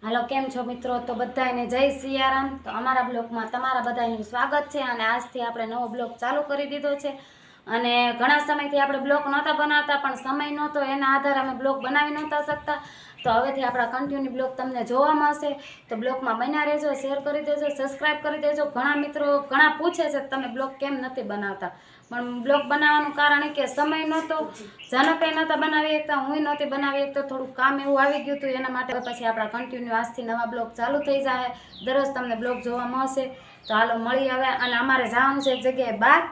હાલો કેમ છો મિત્રો? તો બધાને જય સિયારામ। તો અમારા બ્લોગમાં તમારા બધાનું સ્વાગત છે અને આજથી આપણે નવો બ્લોગ ચાલુ કરી દીધો છે। અને ઘણા સમયથી આપણે બ્લોગ નહોતા બનાવતા, પણ સમય નહોતો એના આધારે અમે બ્લોગ બનાવી નહોતા શકતા। તો હવેથી આપણા કન્ટિન્યુ બ્લોગ તમને જોવા મળશે। તો બ્લોગમાં બન્યા રહેજો, શેર કરી દેજો, સબસ્ક્રાઈબ કરી દેજો। ઘણા મિત્રો ઘણા પૂછે છે તમે બ્લોગ કેમ નથી બનાવતા, પણ બ્લોગ બનાવવાનું કારણ એ કે સમય નહોતો, જનકે નહોતા બનાવી શકતા, હું નહોતી બનાવી શકતો, થોડું કામ એવું આવી ગયું હતું એના માટે પછી આપણા કન્ટિન્યુ આજથી નવા બ્લોગ ચાલુ થઈ જાય, દરરોજ તમને બ્લોગ જોવા મળશે। તો હાલો મળી હવે। અને અમારે જવાનું છે એક જગ્યાએ બહાર,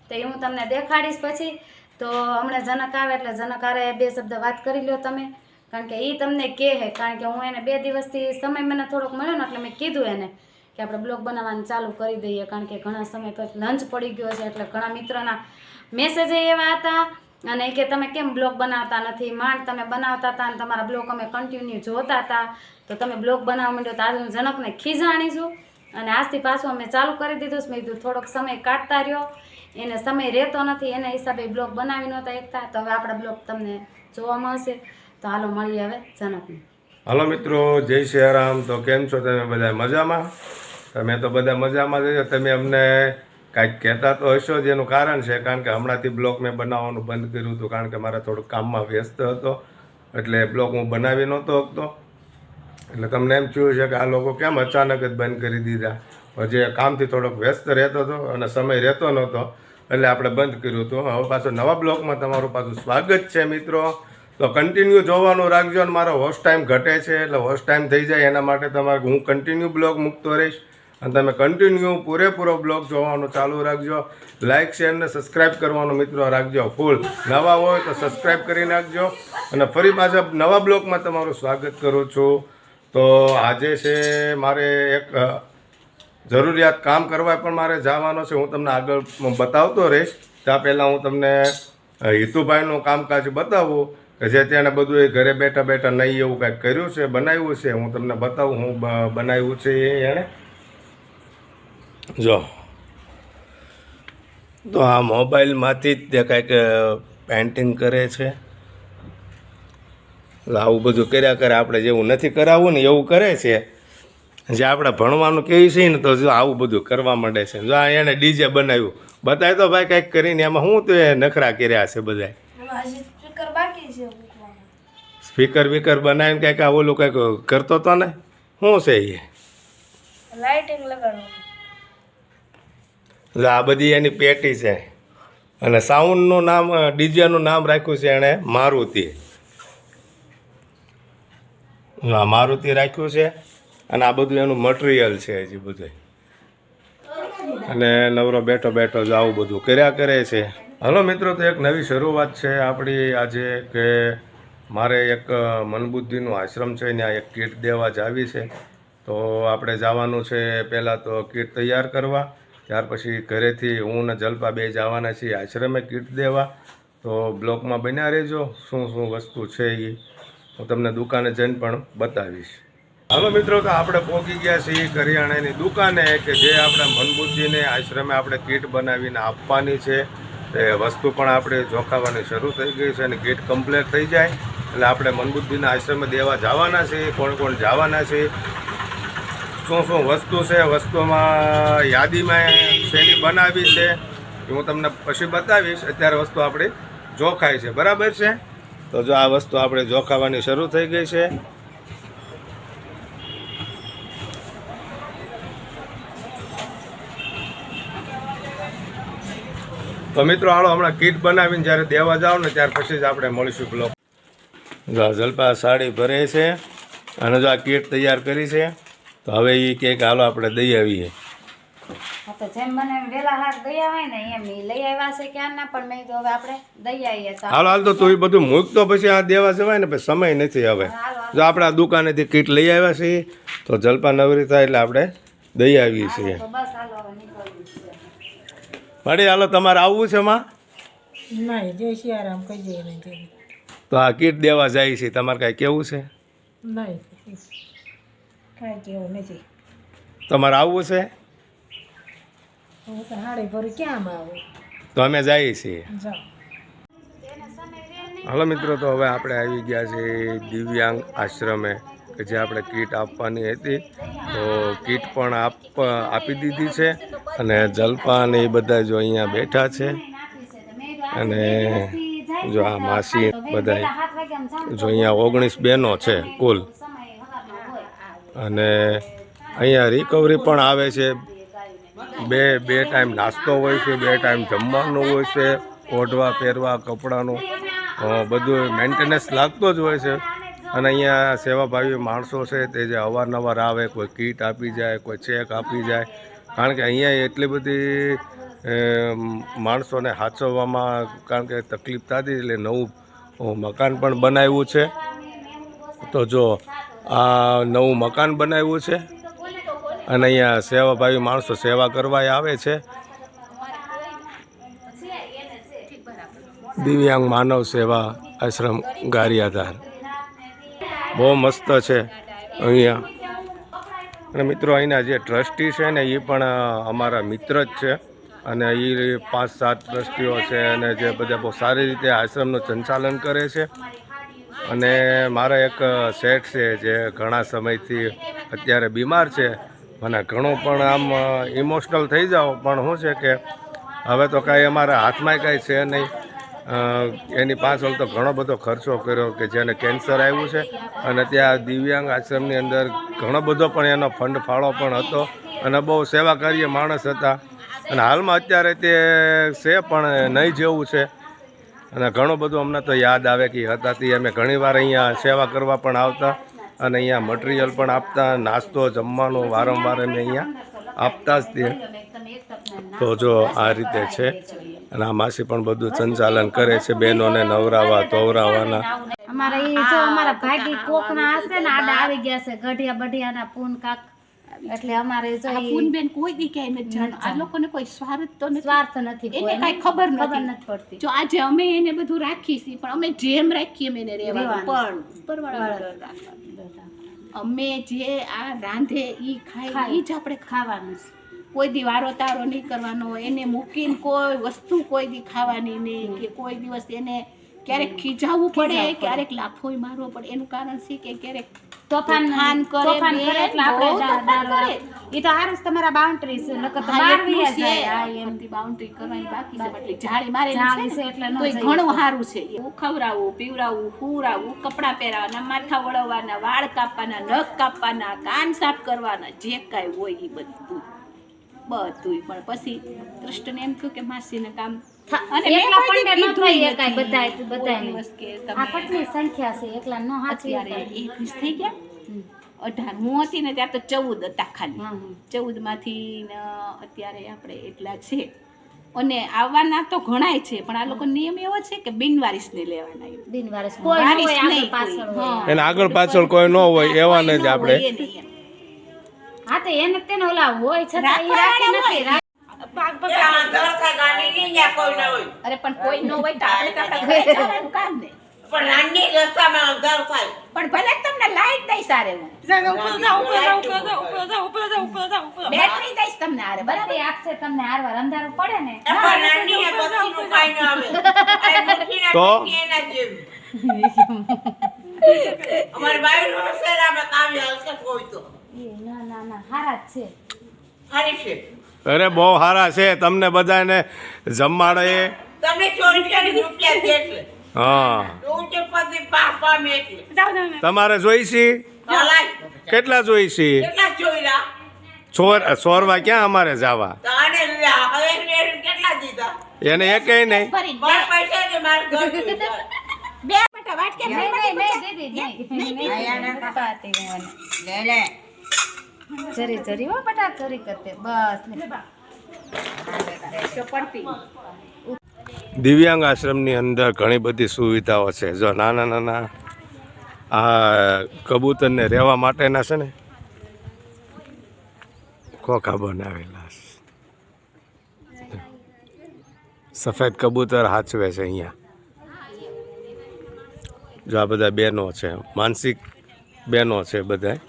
તો એ હું તમને દેખાડીશ પછી। તો હમણાં જનક આવે એટલે જનક હારે બે શબ્દ વાત કરી લો તમે, કારણ કે એ તમને કહે છે, કારણ કે હું એને 2 દિવસથી સમય મને થોડોક મળ્યો ને એટલે મેં કીધું એને કે આપણે બ્લોગ બનાવવાનું ચાલુ કરી દઈએ, કારણ કે ઘણા સમય પછી લંચ પડી ગયો છે એટલે ઘણા મિત્રોના મેસેજ એવા હતા અને કે તમે કેમ બ્લોગ બનાવતા નથી, માંડ તમે બનાવતા હતા અને તમારા બ્લોગ અમે કન્ટિન્યુ જોતા હતા, તો તમે બ્લોગ બનાવવા માંડ્યો। તો આજે હું જનકને ખીજાણી છું અને આજથી પાછું અમે ચાલુ કરી દીધું છે। મેં કીધું થોડોક સમય કાઢતા રહ્યો, એને સમય રહેતો નથી, એના હિસાબે બ્લોગ બનાવી નહોતા એકતા। તો હવે આપણા બ્લોગ તમને જોવા મળશે। તો હાલો મળીએ હવે જનકને। હાલો મિત્રો, જય સિયારામ। તો કેમ છો તમે બધા? મજામાં? તમે તો બધા મજામાં જ છો। તમે અમને કાંઈક કહેતા તો હશો, જેનું કારણ છે કારણ કે હમણાંથી બ્લોગ મેં બનાવવાનું બંધ કર્યું હતું, કારણ કે મારે થોડુંક કામમાં વ્યસ્ત હતો એટલે બ્લોગ હું બનાવી નહોતો શકતો। એટલે તમને એમ થયું છે કે આ લોકો કેમ અચાનક જ બંધ કરી દીધા, પણ જે કામથી થોડોક વ્યસ્ત રહેતો હતો અને સમય રહેતો નહોતો એટલે આપણે બંધ કર્યું હતું। હવે પાછું નવા બ્લોગમાં તમારું પાછું સ્વાગત છે મિત્રો। તો કન્ટિન્યુ જોવાનું રાખજો, અને મારો હોસ્ટ ટાઈમ ઘટે છે એટલે હોસ્ટ ટાઈમ થઈ જાય એના માટે તમારે હું કન્ટિન્યુ બ્લોગ મૂકતો રહીશ, અને તમે કન્ટિન્યુ પૂરેપૂરો બ્લોગ જોવાનું ચાલુ રાખજો। લાઇક શેર ને સબસ્ક્રાઈબ કરવાનું મિત્રો રાખજો ફૂલ। નવા હોય તો સબસ્ક્રાઈબ કરી નાખજો, અને ફરી પાછા નવા બ્લોગમાં તમારું સ્વાગત કરું છું। તો આજે છે મારે એક જરૂરિયાત કામ કરવા પણ મારે જવાનો છે, હું તમને આગળ બતાવતો રહીશ। ત્યાં પહેલાં હું તમને હિતુભાઈનું કામકાજ બતાવું કે જે તેને બધું એ ઘરે બેઠા બેઠા નહીં એવું કાંઈક કર્યું છે, બનાવ્યું છે, હું તમને બતાવું હું બનાવ્યું છે એણે। જો તો આ મોબાઈલમાંથી જ તે કાંઈક પેઇન્ટિંગ કરે છે, આવું બધું કર્યા કરે, આપણે જેવું નથી કરાવવું ને એવું કરે છે। જે આપણે ભણવાનું કહીએ છીએ ને તો જો આવું બધું કરવા માંડે છે। જો આ એણે ડીજે બનાવ્યું, બતાય તો ભાઈ કંઈક કરીને, એમાં શું તો એ નખરા કર્યા છે બધા, સ્પીકર બીકર બનાવીને કંઈક આ ઓલું કંઈક કરતો હતો ને, શું છે એ લાઇટિંગ લગાડવાનું। આ બધી એની પેટી છે, અને સાઉન્ડનું નામ ડીજેનું નામ રાખ્યું છે એણે મારુતિ। હા મારુતિ રાખ્યું છે, અને આ બધું એનું મટીરિયલ છે હજી બધું, અને નવરો બેઠો બેઠો જ આવું બધું કર્યા કરે છે। હલો મિત્રો, તો એક નવી શરૂઆત છે આપણી આજે કે મારે એક મનબુદ્ધિનું આશ્રમ છે ત્યાં એક કીટ દેવા જાવી છે। તો આપણે જવાનું છે પહેલાં તો કીટ તૈયાર કરવા, ત્યાર પછી ઘરેથી હું ને જલ્પા બે જવાના છીએ આશ્રમે કીટ દેવા। તો બ્લોગમાં બન્યા રહેજો, શું શું વસ્તુ છે એ હું તમને દુકાને જઈને પણ બતાવીશ। હાલો મિત્રો, તો આપણે પહોંચી ગયા છીએ કરિયાણાની દુકાને કે જે આપણે મનબુદ્ધિને આશ્રમે આપણે કીટ બનાવીને આપવાની છે। એ વસ્તુ પણ આપણે જોખાવાની શરૂ થઈ ગઈ છે, અને કીટ કમ્પ્લીટ થઈ જાય એટલે આપણે મનબુદ્ધિના આશ્રમે દેવા જવાના છે। કોણ કોણ જવાના છે, શું શું વસ્તુ છે, વસ્તુમાં યાદીમાં શેની બનાવી છે એ હું તમને પછી બતાવીશ। અત્યારે વસ્તુ આપણી જોખાય છે, બરાબર છે? તો જો આ વસ્તુ આપણે જોખાવાની શરૂ થઈ ગઈ છે। તો મિત્રો હાલો હમણાં કીટ બનાવીને જ્યારે દેવા જાઓ ને ત્યાર પછી જ આપણે મળીશું બ્લોગ। જો જલ્પા સાડી ભરે છે, અને જો આ કીટ તૈયાર કરી છે, તો હવે એ કે હાલો આપણે દઈ આવીએ। તો જેમ મને વેલા હાથ ગયા હોય ને એમ ઈ લઈ આવ્યા છે ક્યારના, પણ મેં કીધું હવે આપણે દઈ આવીએ। હાલો હાલ તો તું એ બધું મૂક તો પછી આ દેવા જવાય ને, પછી સમય નથી હવે। જો આપણે આ દુકાનેથી કીટ લઈ આવ્યા છીએ, તો જલ્પા નવરી થાય એટલે આપણે દઈ આવીએ છીએ। બસ હાલો હવે નીકળવું છે। માડી હાલો, તમારે આવવું છે માં? નહીં, જય સિયારામ કહીએ નહીં। તો આ કીટ દેવા જાય છે, તમારે કાંઈ કેવું છે? નહીં, કાંઈ કેવું નથી। તમારે આવવું છે? હું તો હાડી ભરી ક્યાં આવું? તો અમે જઈએ છીએ। જાઓ। હાલો મિત્રો, તો હવે આપણે આવી ગયા છીએ દિવ્યાંગ આશ્રમે કે જે આપણે કીટ આપવાની હતી, તો કીટ પણ આપી દીધી છે. અને જલપાન એ બધા જો અહીંયા બેઠા છે. અને જો આ માસી બધા જો અહીંયા 19 બહેનો છે કુલ. અને અહીંયા રિકવરી પણ આવે છે. બે ટાઈમ નાસ્તો હોય છે, 2 ટાઈમ જમવાનું હોય છે, ઓઢવા પહેરવા કપડાનું બધું મેન્ટેનન્સ લાગતો જ હોય છે. અને અહીંયા સેવાભાવી માણસો છે તે જે અવારનવાર આવે, કોઈ કીટ આપી જાય, કોઈ ચેક આપી જાય. કારણ કે અહીંયા એટલી બધી માણસોને સાચવવામાં કારણ કે તકલીફ થતી, એટલે નવું મકાન પણ બનાવ્યું છે. તો જો આ નવું મકાન બનાવ્યું છે અને અહીંયા સેવાભાવી માણસો સેવા કરવા આવે છે. દિવ્યાંગ માનવ સેવા આશ્રમ ગારિયાધાર બહુ મસ્ત છે અહીંયા. અને મિત્રો અહીંના જે ટ્રસ્ટી છે ને એ પણ અમારા મિત્ર જ છે. અને એ 5-7 ટ્રસ્ટીઓ છે અને જે બધા બહુ સારી રીતે આશ્રમનું સંચાલન કરે છે. અને મારા એક શેઠ છે જે ઘણા સમયથી અત્યારે બીમાર છે. મને ઘણું પણ આમ ઇમોશનલ થઈ જાઓ, પણ શું છે કે હવે તો કાંઈ અમારા હાથમાં કાંઈ છે નહીં. એની પાછળ તો ઘણો બધો ખર્ચો કર્યો કે જેને કેન્સર આવ્યું છે. અને ત્યાં દિવ્યાંગ આશ્રમની અંદર ઘણો બધો પણ એનો ફંડ ફાળો પણ હતો અને બહુ સેવાકાર્ય માણસ હતા. અને હાલમાં અત્યારે તે છે પણ નહીં જેવું છે. અને ઘણું બધું અમને તો યાદ આવે કે હતા તે અમે ઘણીવાર અહીંયા સેવા કરવા પણ આવતા અને અહીંયા મટીરિયલ પણ આપતા, નાસ્તો જમવાનું વારંવાર અમે અહીંયા આપતા જ તે. તો જો આ રીતે છે. અને આ માસી પણ બધું સંચાલન કરે છે, બહેનોને નવરાવા ધોવરાવાના. અમારા ઈ જો અમારા ભાગી કોકના હશે ને આડા આવી ગયા છે ગઢિયા બઢિયાના પૂન કાક, એટલે અમારે જો ઈ પૂનબેન કોઈ દી ક્યાંય નથી જાણ. આ લોકોને કોઈ સ્વાર્થ તો નથી, સ્વાર્થ નથી, એને કાંઈ ખબર નથી પડતી. જો આજે અમે એને બધું રાખી છીએ, પણ અમે જેમ રાખીએ એમ એને રહેવાનું, પણ ઉપરવાળા વગર રાખવાનું. અમે જે આ રાંધે ઈ ખાય ઈ જ આપણે ખાવાનું છે. કોઈ દી વારો તારો નહીં કરવાનો, એને મૂકીને કોઈ વસ્તુ કોઈ દી ખાવાની નહીં, કે કોઈ દિવસ એને ક્યારેક ખીજાવવું પડે, ક્યારેક લાફોય મારવો પડે. એનું કારણ છે કે ક્યારેક તોફાન કરે એટલે આપણે ઈ તો હારું તમારા બાઉન્ડ્રી છે, નકર તો બહાર વયા જાય. આ એમ બાઉન્ડ્રી કરવાની બાકી છે, એટલે જાળી મારેલી જાળી છે છે એટલે ન તો એ જાય. ઘણું સારું છે. એવું ખવડાવવું, પીવડાવવું, હુવડાવવું, કપડાં પહેરાવાના, માથા વળવવાના, વાળ કાપવાના, નખ કાપવાના, કાન સાફ કરવાના, જે કાંઈ હોય એ બધું. પણ પછી કૃષ્ણને એમ થયું કે માસીને કામ અને એકલા મેં કોઈ પણ દી ન કીધું થઈ નથી. બધાય કોઈ બધાય દિવસ કે આ તમે કેટલી સંખ્યા છે, એકલા નો હાચી અત્યારે 21 થઈ ગયા, 18 હું હતી ને ત્યારે તો 14 હતા ખાલી. 14 માંથી અત્યારે આપણે એટલા છે. અને આવવાના તો ઘણાય છે, પણ આ લોકો નિયમ એવો છે કે બિનવારીસને લેવાના. બિનવારસ કોઈ ન વારીસ હોય આગળ નહીં પાછળ કોઈ. હોય. એને આગળ પાછળ કોઈ ન હોય એવાને જ આપણે કોઈ ન હોય એને એમ. હા તો એને તેને ઓલા હોય છતાં ઈ રાખી નથી. અરે પણ કોઈ ન હોય તો આપણે તો આપણા ઘરે જવાનું કામ ને. પણ ભલે તમને લાઈટ દઈ સારે હું બેટરી દઈશ તમને હારે, બરાબર? બરાબર આખશે તમને હારવાર અંધારું પડે ને તો ના ના ના હારા જ છે. અરે બહુ સારા છે. તમને બધાને જમાડે. હા તમારે જોઈશી કેટલા જોઈશી? સોરવા ક્યાં અમારે જવા? એને એકેય નહીં. ભરીને બે બેટા વાટકે નહીં, દીદી, નહીં. જરી જરી હો બટા જરી કરતે બસ ને. પડતી. દિવ્યાંગ આશ્રમની અંદર ઘણી બધી સુવિધાઓ છે. જો નાના નાના આ કબૂતરને રહેવા માટેના છે ને ખોખા બનાવેલા છે. સફેદ કબૂતર હાચવે છે અહીંયા. જો આ બધા બહેનો છે, માનસિક બહેનો છે બધા.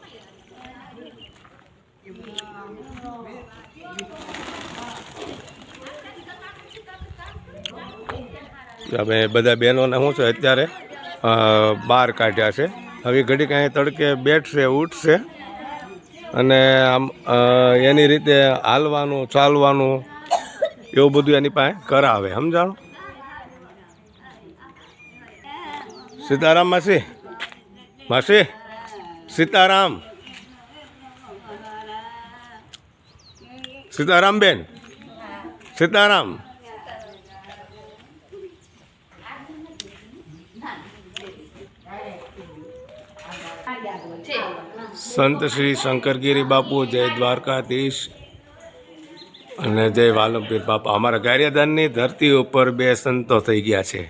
અમે બધા બહેનોને શું છે અત્યારે બહાર કાઢ્યા છે હવે ઘડીક અહીં તડકે બેઠશે ઉઠશે અને આમ એની રીતે હાલવાનું ચાલવાનું એવું બધું એની પાસે કરાવે, સમજાણું? સીતારામ માસી, માસી સીતારામ, સીતારામ બેન, સીતારામ. સંત શ્રી શંકરગીરી બાપુ, જય દ્વારકાધીશ અને જય વાલમપીર બાપા. અમારા ગારિયાધારની ધરતી ઉપર બે સંતો થઈ ગયા છે.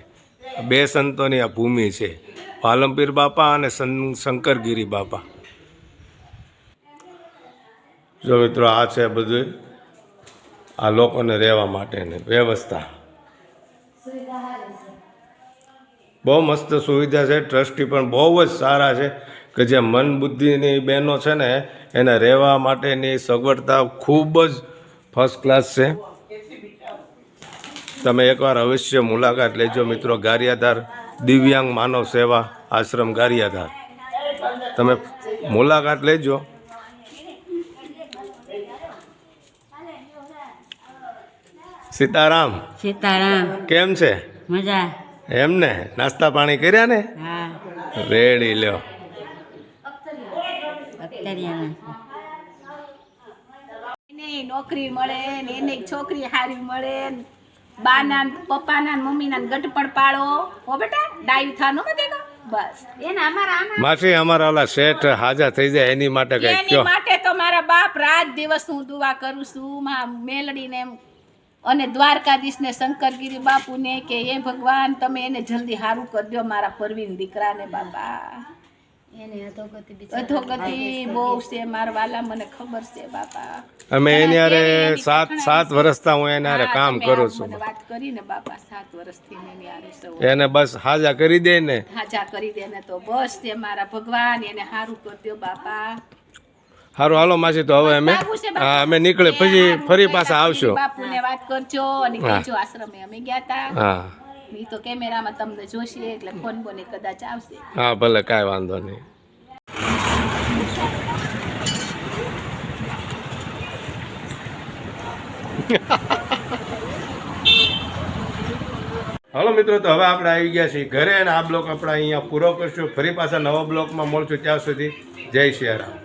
બે સંતોની આ ભૂમિ છે, વાલમપીર બાપા અને શંકરગીરી બાપા. જો મિત્રો, આ છે બધું આ લોકોને રહેવા માટેની વ્યવસ્થા. બહુ મસ્ત સુવિધા છે. ટ્રસ્ટી પણ બહુ જ સારા છે કે જે મન બુદ્ધિની બહેનો છે ને એને રહેવા માટેની સગવડતા ખૂબ જ ફર્સ્ટ ક્લાસ છે. તમે એકવાર અવશ્ય મુલાકાત લેજો મિત્રો. ગારિયાધાર દિવ્યાંગ માનવ સેવા આશ્રમ ગારિયાધાર, તમે મુલાકાત લેજો. સીતારામ, સીતારામ. કેમ છે? મજા. એમને નાસ્તા પાણી કર્યા ને? હા. રેડી લ્યો. એને નોકરી મળે ને એને છોકરી હારી મળે ને બાના ને પપ્પાના ને મમ્મીના ને ગટપણ પાડો હો બેટા, ડાયું થાનું મતે કો બસ. એને અમારા માસી અમારા ઓલા શેઠ હાજા થઈ જાય એની માટે કઈ એની કયો? માટે તો મારા બાપ રાત દિવસ હું દુઆ કરું છું માં મેલડીને અને દ્વારકાધીશને શંકરગીરી બાપુને કે એ ભગવાન તમે એને જલ્દી હારું કરી દો મારા પરવીન દીકરાને બાપા. એની અધોગતિ અધોગતિ બહુ છે મારા વાલા, મને ખબર છે બાપા. અમે એની હારે 7 વર્ષથી હું એના હારે કામ તમે કરું આ છું. મને વાત કરીને બાપા 7 વર્ષથી એની હારે સૌ એને બસ હાજા કરી દે ને. હાજા કરી દે ને તો બસ તે મારા ભગવાન એને હારું કરી દો બાપા. સારું હાલો માસી, તો હવે અમે બાપુ છે બાપા. હા અમે નીકળે પછી ફરી પાછા આવશો. બાપુને વાત કરજો અને કહેજો આશ્રમે અમે ગયા તા. હા ઈ તો કેમેરામાં તમને જોશે એટલે ફોન બોને કદાચ આવશે. હા ભલે, કાંઈ વાંધો નહીં. હાલો મિત્રો, તો હવે આપણે આવી ગયા છીએ ઘરે અને આ બ્લોક આપણે અહીંયા પૂરો કરશું. ફરી પાછા નવા બ્લોકમાં મળશું. ત્યાં સુધી જય સિયારામ.